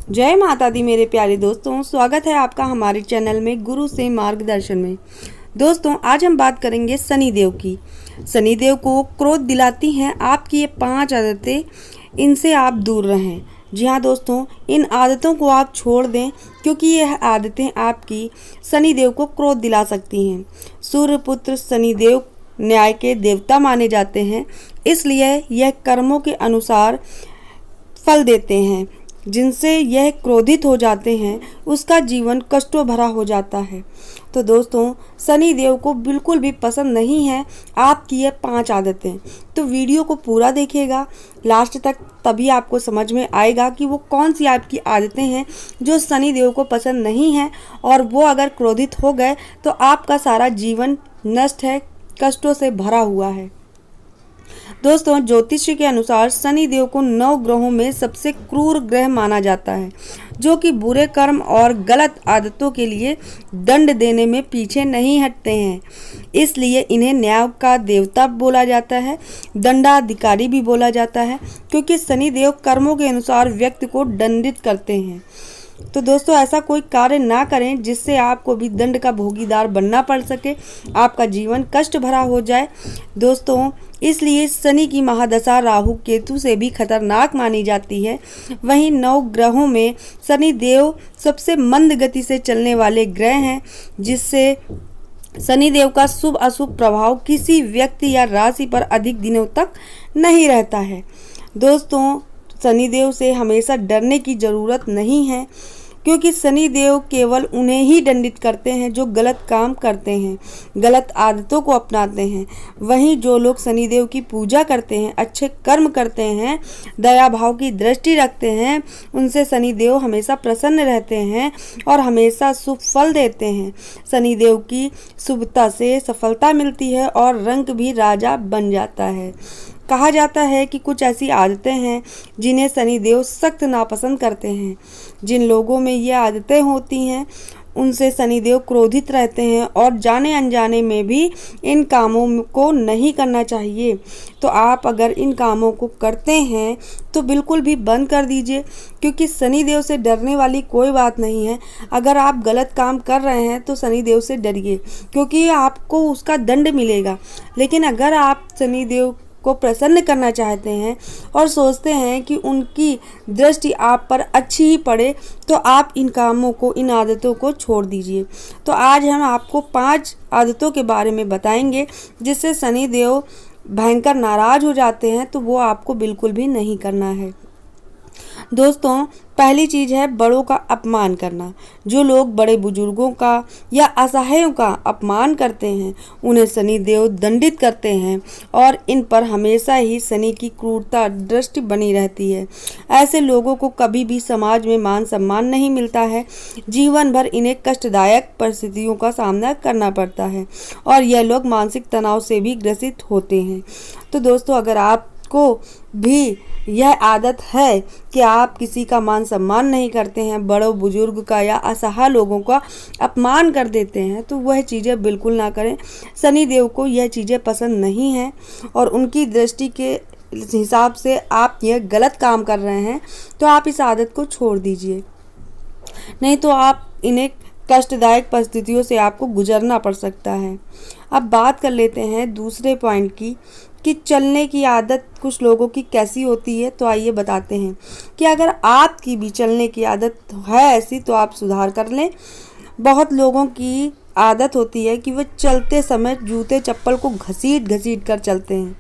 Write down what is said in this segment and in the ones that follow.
जय माता दी मेरे प्यारे दोस्तों, स्वागत है आपका हमारे चैनल में गुरु से मार्गदर्शन में। दोस्तों, आज हम बात करेंगे शनिदेव की। शनिदेव को क्रोध दिलाती हैं आपकी ये 5 आदतें, इनसे आप दूर रहें। जी हाँ दोस्तों, इन आदतों को आप छोड़ दें क्योंकि यह आदतें आपकी शनिदेव को क्रोध दिला सकती हैं। सूर्यपुत्र शनिदेव न्याय के देवता माने जाते हैं, इसलिए यह कर्मों के अनुसार फल देते हैं। जिनसे यह क्रोधित हो जाते हैं उसका जीवन कष्टों भरा हो जाता है। तो दोस्तों, शनि देव को बिल्कुल भी पसंद नहीं है आपकी ये 5 आदतें। तो वीडियो को पूरा देखिएगा लास्ट तक, तभी आपको समझ में आएगा कि वो कौन सी आपकी आदतें हैं जो शनि देव को पसंद नहीं है, और वो अगर क्रोधित हो गए तो आपका सारा जीवन नष्ट है, कष्टों से भरा हुआ है। दोस्तों, ज्योतिष के अनुसार शनि देव को 9 ग्रहों में सबसे क्रूर ग्रह माना जाता है, जो कि बुरे कर्म और गलत आदतों के लिए दंड देने में पीछे नहीं हटते हैं। इसलिए इन्हें न्याय का देवता बोला जाता है, दंडाधिकारी भी बोला जाता है, क्योंकि शनि देव कर्मों के अनुसार व्यक्ति को दंडित करते हैं। तो दोस्तों, ऐसा कोई कार्य ना करें जिससे आपको भी दंड का भोगीदार बनना पड़ सके, आपका जीवन कष्ट भरा हो जाए। दोस्तों, इसलिए शनि की महादशा राहु केतु से भी खतरनाक मानी जाती है। वहीं 9 ग्रहों में शनि देव सबसे मंद गति से चलने वाले ग्रह हैं, जिससे शनि देव का शुभ अशुभ प्रभाव किसी व्यक्ति या राशि पर अधिक दिनों तक नहीं रहता है। दोस्तों, शनिदेव से हमेशा डरने की ज़रूरत नहीं है, क्योंकि शनिदेव केवल उन्हें ही दंडित करते हैं जो गलत काम करते हैं, गलत आदतों को अपनाते हैं। वहीं जो लोग शनिदेव की पूजा करते हैं, अच्छे कर्म करते हैं, दया भाव की दृष्टि रखते हैं, उनसे शनिदेव हमेशा प्रसन्न रहते हैं और हमेशा शुभ फल देते हैं। शनिदेव की शुभता से सफलता मिलती है और रंक भी राजा बन जाता है। कहा जाता है कि कुछ ऐसी आदतें हैं जिन्हें शनिदेव सख्त नापसंद करते हैं। जिन लोगों में ये आदतें होती हैं उनसे शनिदेव क्रोधित रहते हैं और जाने अनजाने में भी इन कामों को नहीं करना चाहिए। तो आप अगर इन कामों को करते हैं तो बिल्कुल भी बंद कर दीजिए, क्योंकि शनिदेव से डरने वाली कोई बात नहीं है। अगर आप गलत काम कर रहे हैं तो शनिदेव से डरिए, क्योंकि आपको उसका दंड मिलेगा। लेकिन अगर आप शनिदेव को प्रसन्न करना चाहते हैं और सोचते हैं कि उनकी दृष्टि आप पर अच्छी ही पड़े, तो आप इन कामों को, इन आदतों को छोड़ दीजिए। तो आज हम आपको 5 आदतों के बारे में बताएंगे जिससे शनि देव भयंकर नाराज हो जाते हैं, तो वो आपको बिल्कुल भी नहीं करना है। दोस्तों, पहली चीज़ है बड़ों का अपमान करना। जो लोग बड़े बुजुर्गों का या असहायों का अपमान करते हैं उन्हें शनि देव दंडित करते हैं, और इन पर हमेशा ही शनि की क्रूरता दृष्टि बनी रहती है। ऐसे लोगों को कभी भी समाज में मान सम्मान नहीं मिलता है। जीवन भर इन्हें कष्टदायक परिस्थितियों का सामना करना पड़ता है और यह लोग मानसिक तनाव से भी ग्रसित होते हैं। तो दोस्तों, अगर आपको भी यह आदत है कि आप किसी का मान सम्मान नहीं करते हैं, बड़ों बुजुर्ग का या असहाय लोगों का अपमान कर देते हैं, तो वह चीज़ें बिल्कुल ना करें। शनि देव को यह चीज़ें पसंद नहीं हैं और उनकी दृष्टि के हिसाब से आप यह गलत काम कर रहे हैं, तो आप इस आदत को छोड़ दीजिए, नहीं तो आप इन्हें कष्टदायक परिस्थितियों से आपको गुजरना पड़ सकता है। अब बात कर लेते हैं दूसरे पॉइंट की कि चलने की आदत कुछ लोगों की कैसी होती है। तो आइए बताते हैं कि अगर आपकी भी चलने की आदत है ऐसी, तो आप सुधार कर लें। बहुत लोगों की आदत होती है कि वो चलते समय जूते चप्पल को घसीट घसीट कर चलते हैं,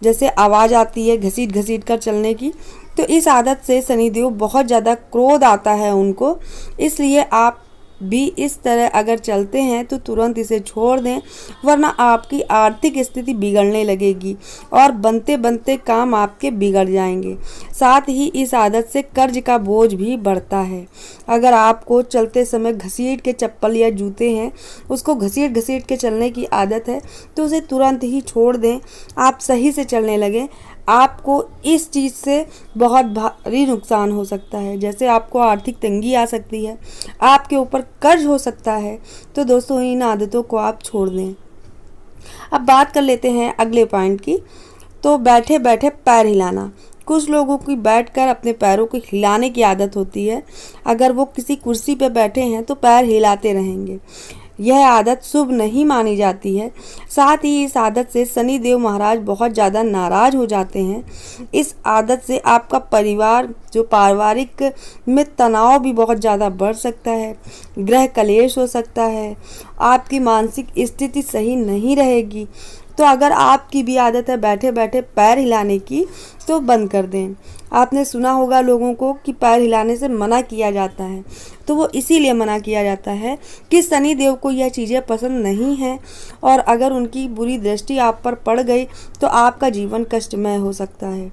जैसे आवाज़ आती है घसीट घसीट कर चलने की। तो इस आदत से शनिदेव बहुत ज़्यादा क्रोध आता है उनको, इसलिए आप भी इस तरह अगर चलते हैं तो तुरंत इसे छोड़ दें, वरना आपकी आर्थिक स्थिति बिगड़ने लगेगी और बनते बनते काम आपके बिगड़ जाएंगे। साथ ही इस आदत से कर्ज का बोझ भी बढ़ता है। अगर आपको चलते समय घसीट के चप्पल या जूते हैं, उसको घसीट घसीट के चलने की आदत है, तो उसे तुरंत ही छोड़ दें, आप सही से चलने लगें। आपको इस चीज़ से बहुत भारी नुकसान हो सकता है, जैसे आपको आर्थिक तंगी आ सकती है, आपके ऊपर कर्ज हो सकता है। तो दोस्तों, इन आदतों को आप छोड़ दें। अब बात कर लेते हैं अगले पॉइंट की। तो बैठे बैठे पैर हिलाना। कुछ लोगों की बैठकर अपने पैरों को हिलाने की आदत होती है। अगर वो किसी कुर्सी पर बैठे हैं तो पैर हिलाते रहेंगे। यह आदत शुभ नहीं मानी जाती है। साथ ही इस आदत से शनिदेव महाराज बहुत ज़्यादा नाराज हो जाते हैं। इस आदत से आपका परिवार जो पारिवारिक में तनाव भी बहुत ज़्यादा बढ़ सकता है, गृह कलेश हो सकता है, आपकी मानसिक स्थिति सही नहीं रहेगी। तो अगर आपकी भी आदत है बैठे बैठे पैर हिलाने की तो बंद कर दें। आपने सुना होगा लोगों को कि पैर हिलाने से मना किया जाता है, तो वो इसीलिए मना किया जाता है कि शनि देव को यह चीज़ें पसंद नहीं हैं और अगर उनकी बुरी दृष्टि आप पर पड़ गई तो आपका जीवन कष्टमय हो सकता है।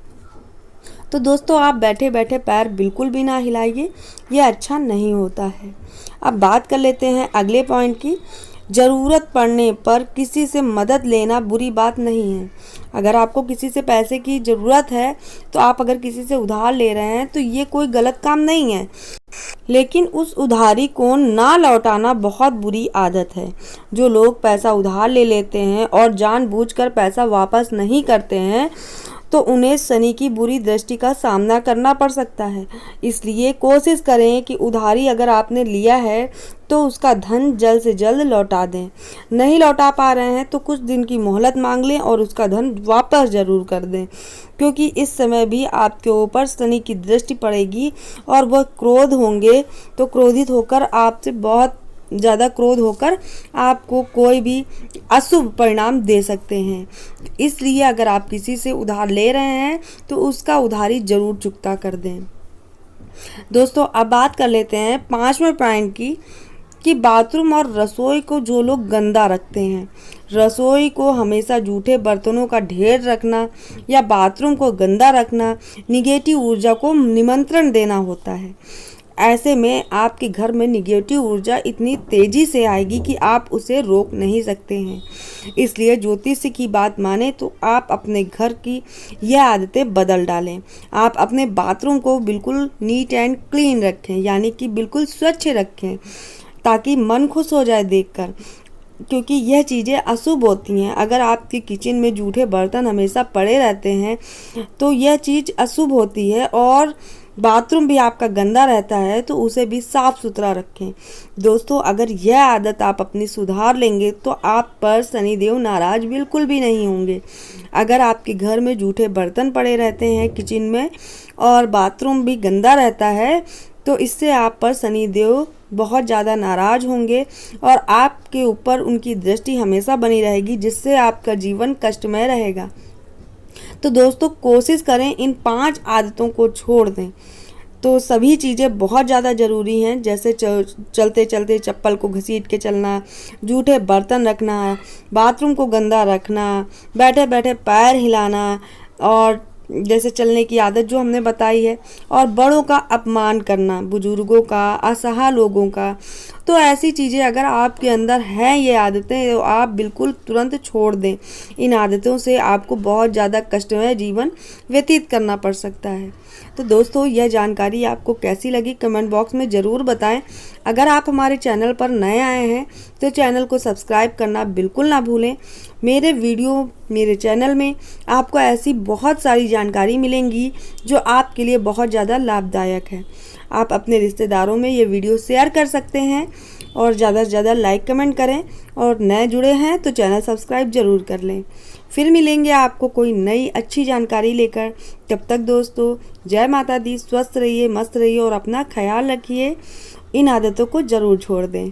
तो दोस्तों, आप बैठे बैठे पैर बिल्कुल भी ना हिलाइए, यह अच्छा नहीं होता है। अब बात कर लेते हैं अगले पॉइंट की। ज़रूरत पड़ने पर किसी से मदद लेना बुरी बात नहीं है। अगर आपको किसी से पैसे की ज़रूरत है तो आप अगर किसी से उधार ले रहे हैं तो ये कोई गलत काम नहीं है, लेकिन उस उधारी को ना लौटाना बहुत बुरी आदत है। जो लोग पैसा उधार ले लेते हैं और जानबूझकर पैसा वापस नहीं करते हैं तो उन्हें शनि की बुरी दृष्टि का सामना करना पड़ सकता है। इसलिए कोशिश करें कि उधारी अगर आपने लिया है तो उसका धन जल्द से जल्द लौटा दें। नहीं लौटा पा रहे हैं तो कुछ दिन की मोहलत मांग लें और उसका धन वापस ज़रूर कर दें, क्योंकि इस समय भी आपके ऊपर शनि की दृष्टि पड़ेगी और वह क्रोध होंगे तो क्रोधित होकर आपसे बहुत ज़्यादा क्रोध होकर आपको कोई भी अशुभ परिणाम दे सकते हैं। इसलिए अगर आप किसी से उधार ले रहे हैं तो उसका उधारी ज़रूर चुकता कर दें। दोस्तों, अब बात कर लेते हैं 5वें पॉइंट की कि बाथरूम और रसोई को जो लोग गंदा रखते हैं। रसोई को हमेशा जूठे बर्तनों का ढेर रखना या बाथरूम को गंदा रखना निगेटिव ऊर्जा को निमंत्रण देना होता है। ऐसे में आपके घर में निगेटिव ऊर्जा इतनी तेजी से आएगी कि आप उसे रोक नहीं सकते हैं। इसलिए ज्योतिष की बात माने तो आप अपने घर की यह आदतें बदल डालें। आप अपने बाथरूम को बिल्कुल नीट एंड क्लीन रखें, यानी कि बिल्कुल स्वच्छ रखें, ताकि मन खुश हो जाए देखकर, क्योंकि यह चीज़ें अशुभ होती हैं। अगर आपके किचन में जूठे बर्तन हमेशा पड़े रहते हैं तो यह चीज़ अशुभ होती है और बाथरूम भी आपका गंदा रहता है तो उसे भी साफ़ सुथरा रखें। दोस्तों, अगर यह आदत आप अपनी सुधार लेंगे तो आप पर शनिदेव नाराज बिल्कुल भी नहीं होंगे। अगर आपके घर में जूठे बर्तन पड़े रहते हैं किचन में और बाथरूम भी गंदा रहता है तो इससे आप पर शनिदेव बहुत ज़्यादा नाराज होंगे और आपके ऊपर उनकी दृष्टि हमेशा बनी रहेगी, जिससे आपका जीवन कष्टमय रहेगा। तो दोस्तों, कोशिश करें इन 5 आदतों को छोड़ दें। तो सभी चीज़ें बहुत ज़्यादा ज़रूरी हैं, जैसे चलते चलते चप्पल को घसीट के चलना, जूठे बर्तन रखना, बाथरूम को गंदा रखना, बैठे बैठे पैर हिलाना और जैसे चलने की आदत जो हमने बताई है, और बड़ों का अपमान करना, बुजुर्गों का, असहाय लोगों का। तो ऐसी चीज़ें अगर आपके अंदर हैं ये आदतें, तो आप बिल्कुल तुरंत छोड़ दें। इन आदतों से आपको बहुत ज़्यादा कष्टमय जीवन व्यतीत करना पड़ सकता है। तो दोस्तों, यह जानकारी आपको कैसी लगी कमेंट बॉक्स में ज़रूर बताएं। अगर आप हमारे चैनल पर नए आए हैं तो चैनल को सब्सक्राइब करना बिल्कुल ना भूलें। मेरे चैनल में आपको ऐसी बहुत सारी जानकारी मिलेंगी जो आपके लिए बहुत ज़्यादा लाभदायक है। आप अपने रिश्तेदारों में ये वीडियो शेयर कर सकते हैं और ज़्यादा से ज़्यादा लाइक कमेंट करें, और नए जुड़े हैं तो चैनल सब्सक्राइब ज़रूर कर लें। फिर मिलेंगे आपको कोई नई अच्छी जानकारी लेकर। तब तक दोस्तों, जय माता दी, स्वस्थ रहिए, मस्त रहिए और अपना ख्याल रखिए। इन आदतों को ज़रूर छोड़ दें।